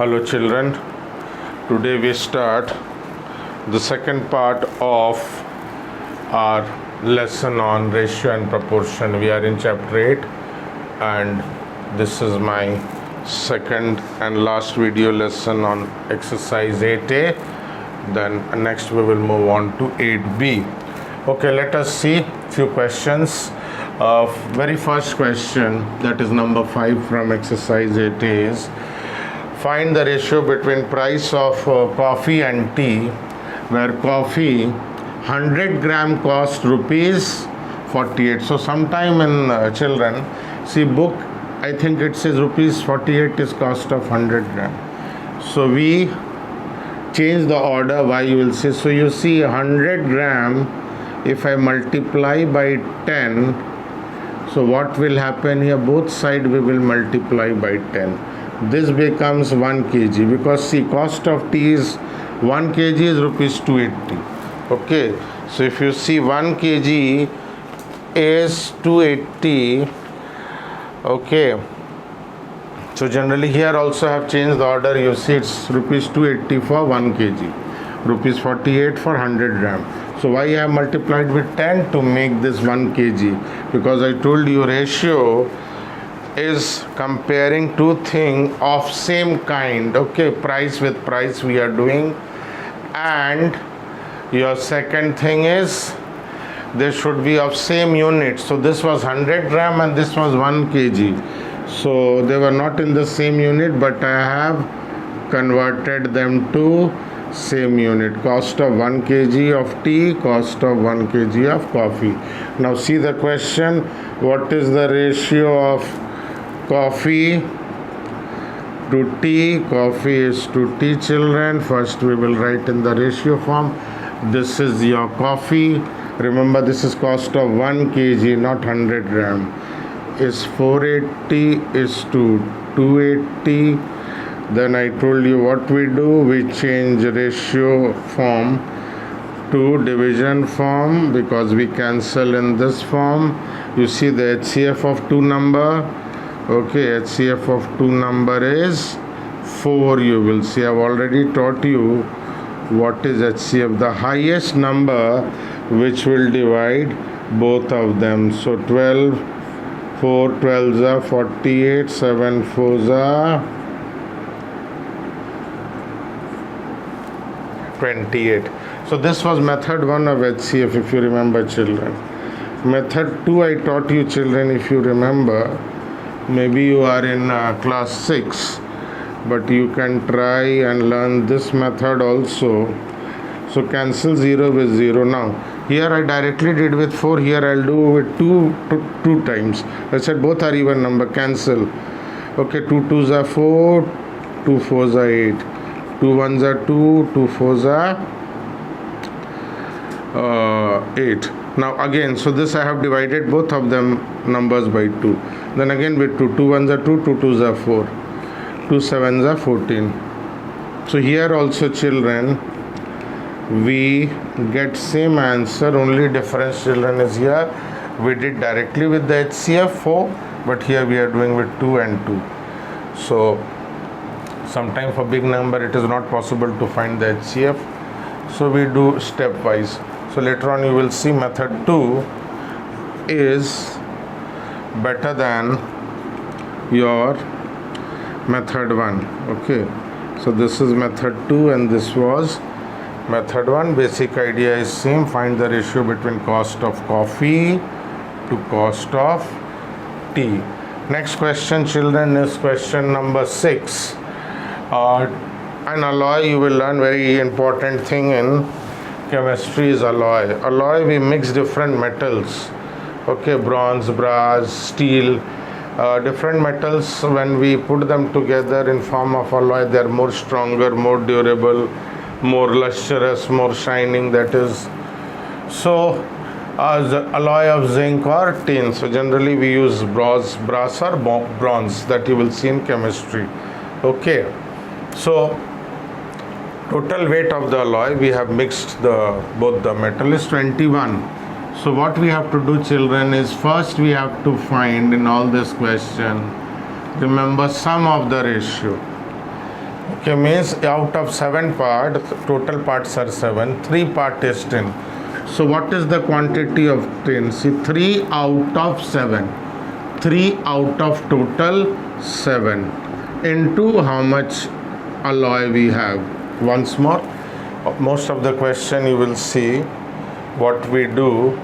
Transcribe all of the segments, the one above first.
Hello children, today we start the second part of our lesson on ratio and proportion. We are in chapter 8 and this is my second and last video lesson on exercise 8a. Then next we will move on to 8b. Okay, let us see few questions. Very first question, that is number 5 from exercise 8a, is find the ratio between price of coffee and tea, where coffee 100 gram cost rupees 48. So sometime in children, see book, I think it says rupees 48 is cost of 100 gram. So we change the order. Why, you will see. So you see 100 gram, if I multiply by 10, so what will happen here? Both sides we will multiply by 10. This becomes 1 kg, because see, cost of tea is 1 kg is rupees 280. Okay, so if you see 1 kg is 280. Okay, so generally here also I have changed the order. You see it's rupees 280 for 1 kg, rupees 48 for 100 gram. So why I have multiplied with 10? To make this 1 kg, because I told you ratio is comparing two things of same kind. Okay, price with price we are doing, and your second thing is they should be of same unit. So this was 100 gram and this was 1 kg, so they were not in the same unit, but I have converted them to same unit. Cost of 1 kg of tea, cost of 1 kg of coffee. Now see the question, what is the ratio of coffee to tea? Coffee is to tea, children. First we will write in the ratio form. This is your coffee. Remember, this is cost of 1 kg, not 100 gram. Is 480 is to 280. Then I told you what we do. We change ratio form to division form, because we cancel in this form. You see the HCF of 2 number. Okay, HCF of 2 number is 4. You will see, I've already taught you what is HCF, the highest number which will divide both of them. So 12, 4 12s are 48, 7 4s are 28. So this was method 1 of HCF, if you remember, children. Method 2 I taught you, children, if you remember. Maybe you are in class 6, but you can try and learn this method also. So cancel 0 with 0. Now here I directly did with 4, here I'll do with 2 times. I said both are even number, cancel. Okay, 2 2s are 4, 2 4s are 8, 2 1s are 2, 2 4s are 8. Now again, so this I have divided both of them numbers by 2. Then again with 2, 2 1s are 2, 2 2s are 4, 2 7s are 14. So here also, children, we get same answer. Only difference, children, is here we did directly with the HCF 4, but here we are doing with 2 and 2. So sometimes for big number it is not possible to find the HCF, so we do stepwise. So later on you will see method 2 is better than your method 1. Okay, so this is method 2 and this was method 1. Basic idea is same. Find the ratio between cost of coffee to cost of tea. Next question, children, is question number 6. An alloy, you will learn very important thing in chemistry is alloy. Alloy, we mix different metals. Okay, bronze, brass, steel, different metals. When we put them together in form of alloy, they are more stronger, more durable, more lustrous, more shining, that is. So the alloy of zinc or tin. So generally we use brass or bronze, that you will see in chemistry. Okay, so total weight of the alloy, we have mixed both the metal, is 21. So what we have to do, children, is first we have to find in all this question, remember, sum of the ratio. Okay, means out of 7 parts, total parts are 7, 3 part is tin. So what is the quantity of tin? See, 3 out of 7. 3 out of total 7 into how much alloy we have. Once more, most of the question you will see what we do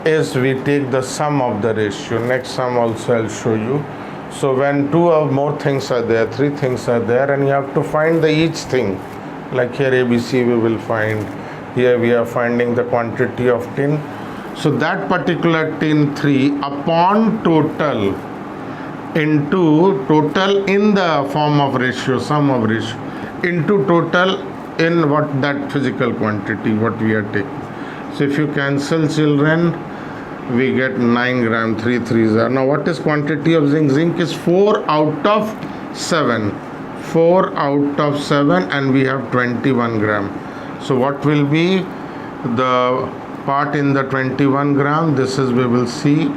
is we take the sum of the ratio. Next sum also I'll show you. So when 2 or more things are there, 3 things are there, and you have to find the each thing. Like here ABC we will find, here we are finding the quantity of tin. So that particular tin 3 upon total into total in the form of ratio, sum of ratio, into total in what that physical quantity what we are taking. So if you cancel, children, we get 9 gram, 3 3s are. Now what is quantity of zinc? Zinc is 4 out of 7. 4 out of 7 and we have 21 gram. So what will be the part in the 21 gram? This is, we will see,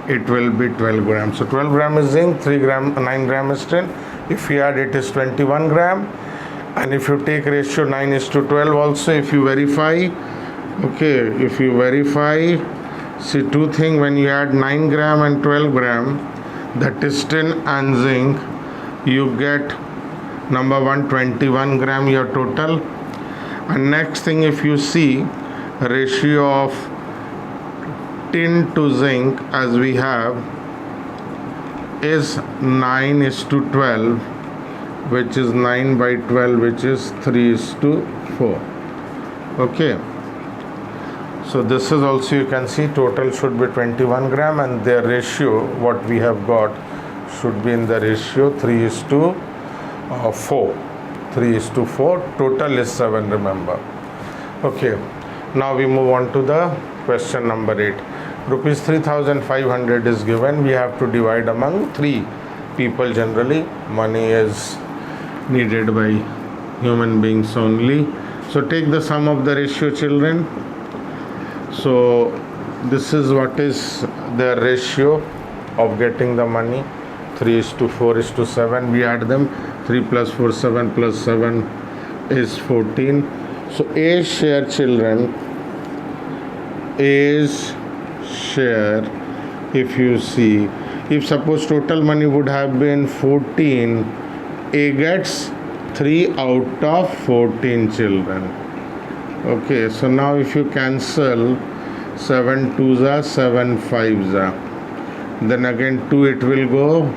it will be 12 grams. So 12 gram is zinc, 9 gram is tin. If we add, it is 21 gram. And if you take ratio 9:12 also, if you verify, okay, if you verify, see two things, when you add 9 gram and 12 gram, that is tin and zinc, you get number 1, 21 gram your total. And next thing, if you see ratio of tin to zinc as we have is 9:12, which is 9 by 12, which is 3:4. Okay, so this is also, you can see total should be 21 gram and their ratio what we have got should be in the ratio 3:4. 3:4. Total is 7, remember. Okay, now we move on to the question number 8. Rupees 3,500 is given. We have to divide among 3 people. Generally money is needed by human beings only. So take the sum of the ratio, children. So this is what is the ratio of getting the money. 3:4:7. We add them. 3 plus 4, 7 plus 7 is 14. So A's share, children, A's share, if you see, if suppose total money would have been 14, A gets 3 out of 14, children. Okay, so now if you cancel, 7 2s are, 7 5s are, then again 2 it will go,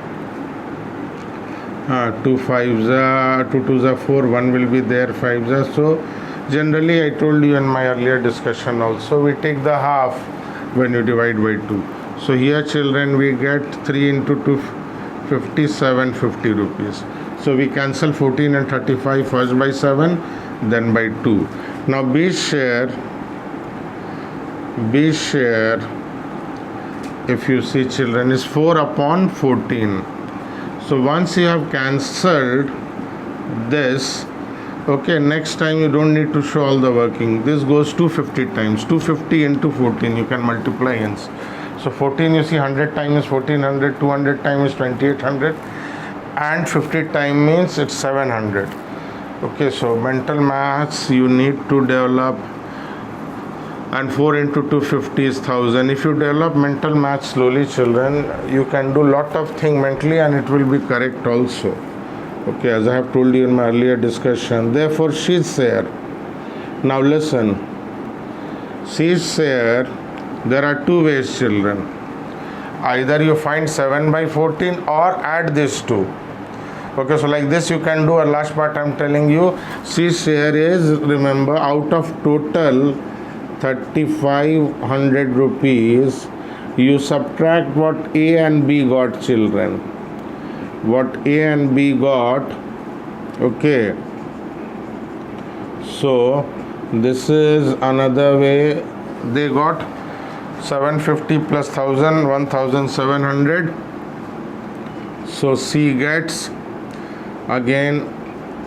2 5s are, 2 2s are 4, 1 will be there, 5s are. So generally I told you in my earlier discussion also, we take the half when you divide by 2. So here, children, we get 3 into 2, 57, 50 rupees. So we cancel 14 and 35 first by 7, then by 2. Now B share, if you see, children, is 4 upon 14. So once you have cancelled this, okay, next time you don't need to show all the working. This goes 250 times. 250 into 14, you can multiply hence. So 14, you see, 100 times is 1400, 200 times is 2800, and 50 times means it's 700. Okay, so mental maths you need to develop, and 4 into 250 is 1000. If you develop mental maths slowly, children, you can do lot of things mentally and it will be correct also. Okay, as I have told you in my earlier discussion. Therefore, C's share. Now listen, C's share, there are 2 ways, children. Either you find 7 by 14 or add this 2. Okay, so like this you can do. A last part I am telling you, C's share is, remember, out of total 3,500 rupees, you subtract what A and B got, children. What A and B got, okay. So this is another way. They got 750 plus 1000, 1700. So C gets again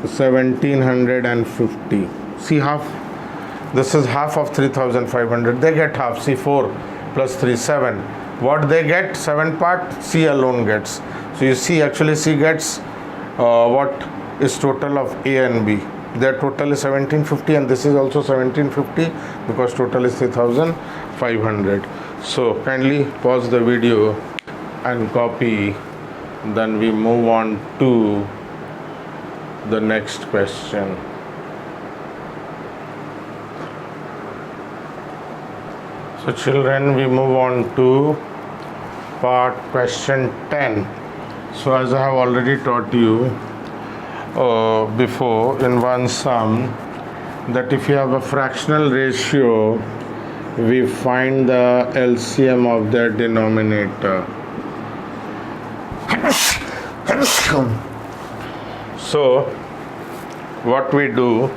1750. See, half. This is half of 3,500. They get half. See, 4 plus 3, 7. What they get, 7 part, C alone gets. So you see, actually C gets what is total of A and B. Their total is 1750 and this is also 1750 because total is 3500. So kindly pause the video and copy, then we move on to the next question. So children, we move on to part question 10. So as I have already taught you before in one sum, that if you have a fractional ratio, we find the LCM of their denominator. So what we do,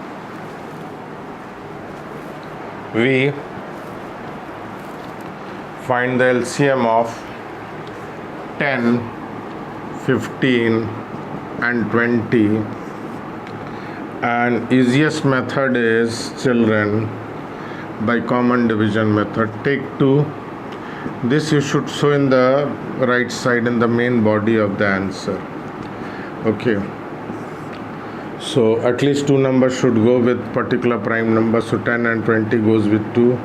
we find the LCM of 10, 15 and 20, and easiest method is, children, by common division method. Take 2. This you should show in the right side in the main body of the answer. Okay, so at least 2 numbers should go with particular prime number. So 10 and 20 goes with 2.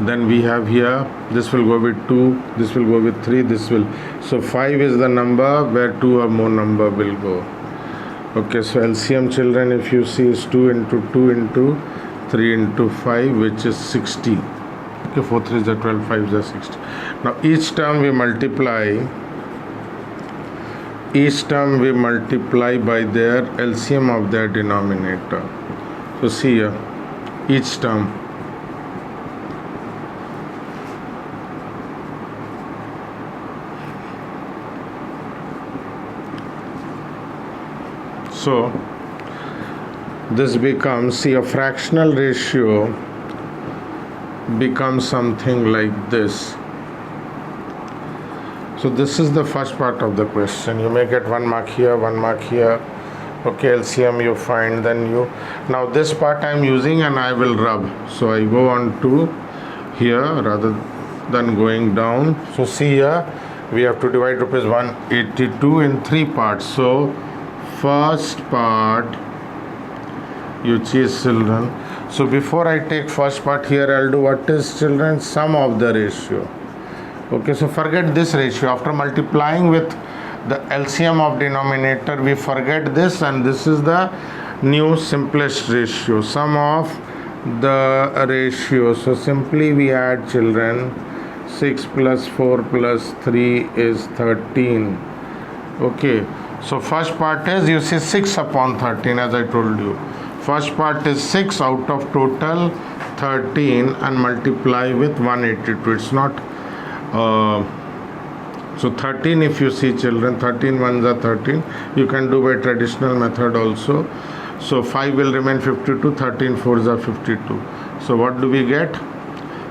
Then we have here, this will go with 2, this will go with 3, this will, so 5 is the number where 2 or more number will go. Okay, so LCM, children, if you see, is 2 into 2 into 3 into 5, which is 60. Okay, 4 3 is 12, 5 is 60. Now each term we multiply by their LCM of their denominator. So see here, each term. So this becomes, see, a fractional ratio becomes something like this. So this is the first part of the question. You may get 1 mark here, 1 mark here. Okay, LCM you find, then you, now this part I am using and I will rub. So I go on to here rather than going down. So see here, we have to divide rupees 182 in 3 parts. So first part you choose, children. So before I take first part here, I'll do what is, children, sum of the ratio. Okay, so forget this ratio. After multiplying with the LCM of denominator, we forget this, and this is the new simplest ratio, sum of the ratio. So simply we add, children, 6 plus 4 plus 3 is 13. Okay, so first part is, you see, 6 upon 13, as I told you. First part is 6 out of total 13 and multiply with 182. It's not so 13, if you see, children, 13 ones are 13. You can do by traditional method also. So 5 will remain 52, 13 fours are 52. So what do we get?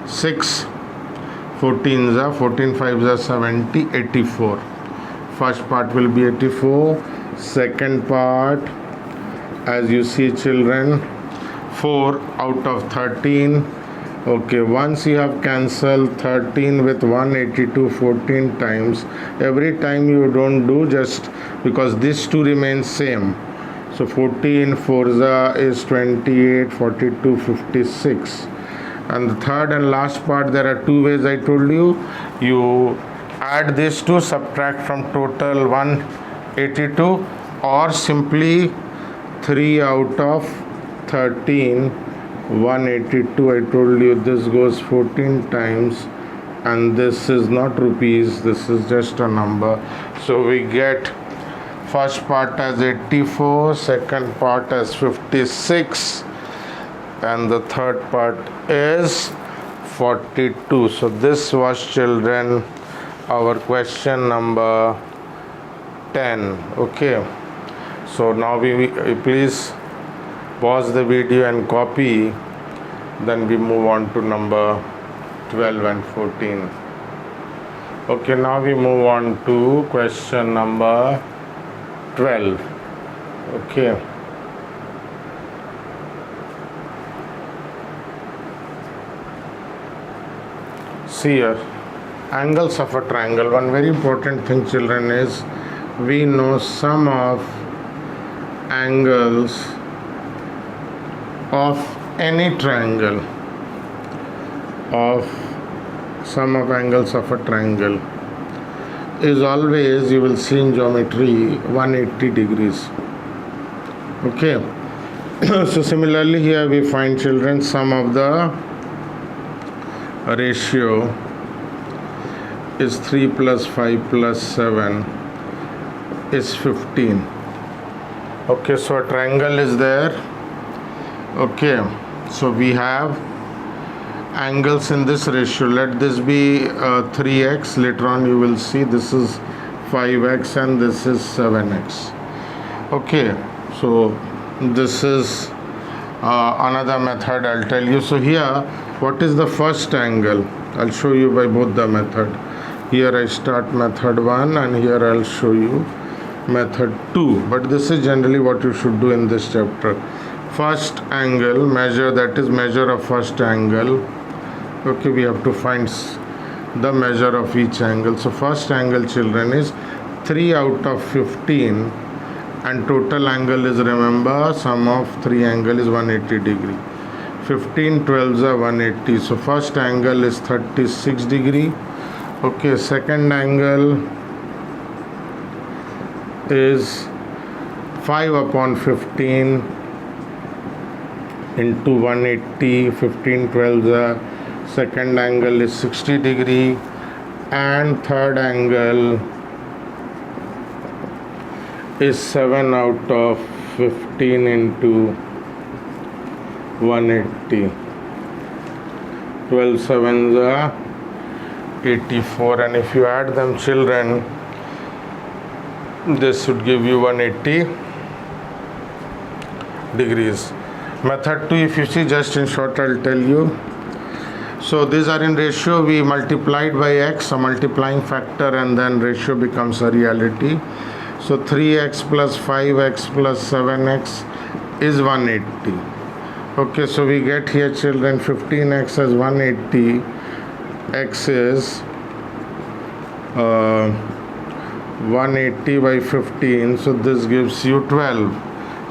6 14s are 14 5s are 70, 84. First part will be 84. Second part, as you see, children, 4 out of 13. Okay, once you have cancelled 13 with 182 14 times, every time you don't do, just because these two remain same. So 14 4 is 28, 42, 56. And the third and last part, there are 2 ways I told you. You add these two, subtract from total 182, or simply 3 out of 13, 182. I told you this goes 14 times, and this is not rupees, this is just a number. So we get first part as 84, second part as 56, and the third part is 42. So this was, children, our question number 10. Okay, so now we please pause the video and copy, then we move on to number 12 and 14. Okay, now we move on to question number 12. Okay, see here, angles of a triangle. One very important thing, children, is we know sum of angles of any triangle, of sum of angles of a triangle, is always, you will see in geometry, 180 degrees. Okay. So similarly here we find, children, sum of the ratio is 3 plus 5 plus 7 is 15. Okay, so a triangle is there. Okay, so we have angles in this ratio. Let this be 3x. Later on you will see this is 5x and this is 7x. Okay, so this is another method I'll tell you. So here, what is the first angle? I'll show you by both the method. Here I start method 1 and here I'll show you method 2. But this is generally what you should do in this chapter. First angle, measure, that is measure of first angle. Okay, we have to find the measure of each angle. So first angle, children, is 3 out of 15, and total angle is, remember, sum of 3 angle is 180 degree. 15 12s are 180. So first angle is 36 degree. Okay, second angle is 5 upon 15 into 180. 15 12s are, second angle is 60 degree, and third angle is 7 out of 15 into 180. 12 sevens are 84, and if you add them, children, this would give you 180 degrees. Method 2, if you see, just in short I'll tell you. So these are in ratio, we multiplied by x, a multiplying factor, and then ratio becomes a reality. So 3x plus 5x plus 7x is 180. Okay, so we get here, children, 15x as 180, x is 180 by 15, so this gives you 12.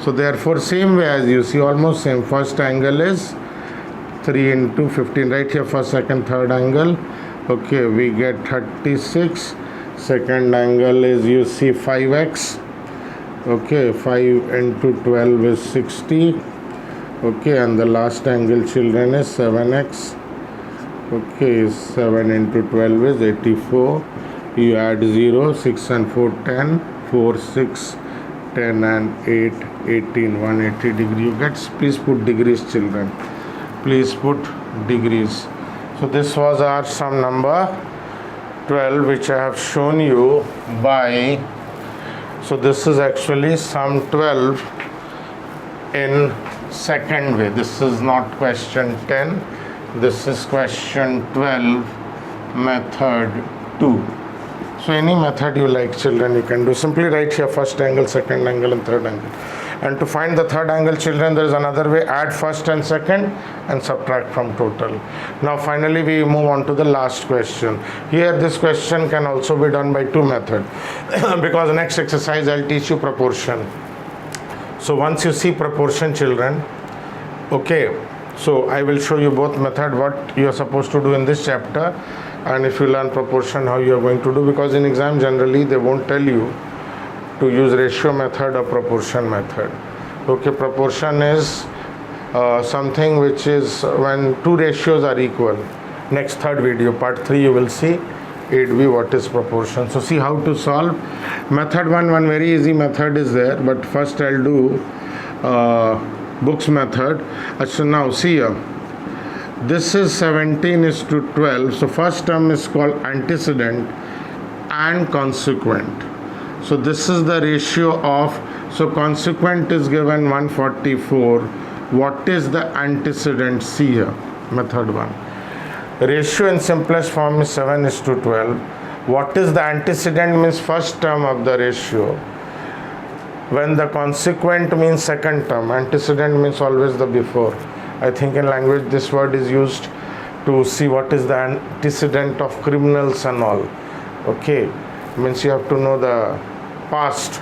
So therefore, same way as you see, almost same. First angle is 3 into 15, right here, first, second, third angle. Okay, we get 36. Second angle is, you see, 5x. Okay, 5 into 12 is 60. Okay, and the last angle, children, is 7x. Okay, 7 into 12 is 84. You add 0, 6 and 4, 10. 4, 6, 10 and 8, 18, 180 degree. You get, please put degrees, children. Please put degrees. So this was our sum number 12, which I have shown you by, so this is actually sum 12 in second way. This is not question 10, this is question 12, method 2. So any method you like, children, you can do. Simply write here first angle, second angle and third angle. And to find the third angle, children, there is another way. Add first and second and subtract from total. Now finally we move on to the last question. Here this question can also be done by two methods because next exercise I'll teach you proportion. So once you see proportion, children, okay, so I will show you both method, what you are supposed to do in this chapter, and if you learn proportion, how you are going to do, because in exam generally they won't tell you to use ratio method or proportion method. Okay, proportion is something which is when two ratios are equal. Next third video, part 3, you will see 8b what is proportion. So see how to solve. Method 1, one very easy method is there, but first I'll do books method. So now see here, this is 17 is to 12. So first term is called antecedent and consequent. So this is the ratio of, so consequent is given 144. What is the antecedent? See here, method 1. Ratio in simplest form is 7 is to 12. What is the antecedent? Means first term of the ratio. When the consequent means second term, antecedent means always the before. I think in language this word is used to see what is the antecedent of criminals and all. Okay, means you have to know the past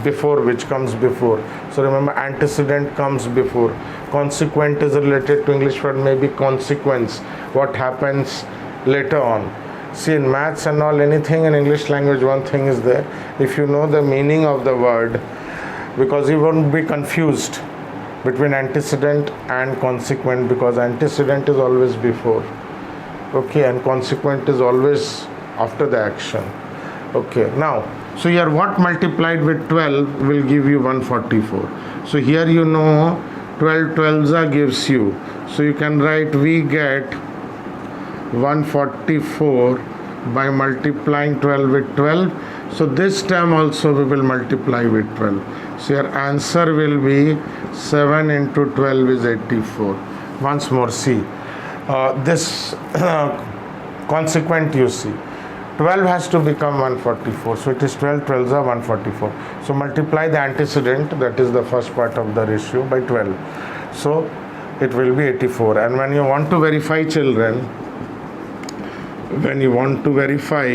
before, which comes before. So remember, antecedent comes before. Consequent is related to English word, maybe consequence, what happens later on. See, in maths and all, anything in English language, one thing is there. If you know the meaning of the word, because you won't be confused between antecedent and consequent, because antecedent is always before, okay, and consequent is always after the action. Okay, now, so here what multiplied with 12 will give you 144. So here you know 12 12s gives you. So you can write we get 144 by multiplying 12 with 12. So this term also we will multiply with 12. So your answer will be 7 into 12 is 84. Once more, see, this consequent, you see, 12 has to become 144. So it is 12 12s are 144. So multiply the antecedent, that is the first part of the ratio, by 12. So it will be 84. And when you want to verify, children, when you want to verify,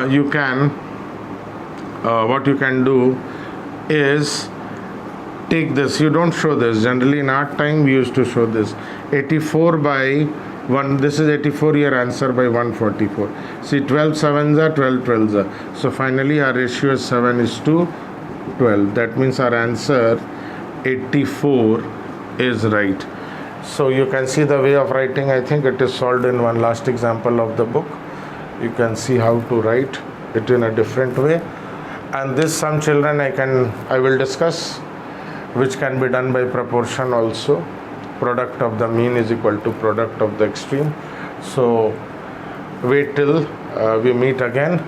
you can, what you can do is take this. You don't show this. Generally in our time we used to show this. 84 by 1, this is 84, your answer by 144. See, 12 7s are 12 12s are. So finally our ratio is 7 is to 12. That means our answer 84 is right. So you can see the way of writing. I think it is solved in one last example of the book. You can see how to write it in a different way. And this, some children I will discuss, which can be done by proportion also. Product of the mean is equal to product of the extreme. So wait till we meet again.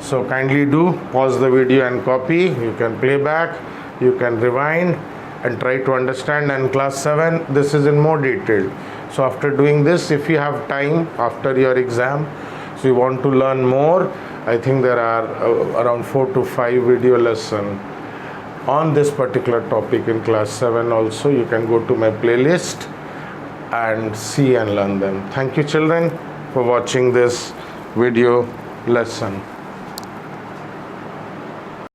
So kindly do pause the video and copy. You can play back, you can rewind and try to understand. And class 7, this is in more detail. So after doing this, if you have time after your exam, so you want to learn more, I think there are around 4 to 5 video lessons on this particular topic in class 7 also. You can go to my playlist and see and learn them. Thank you, children, for watching this video lesson.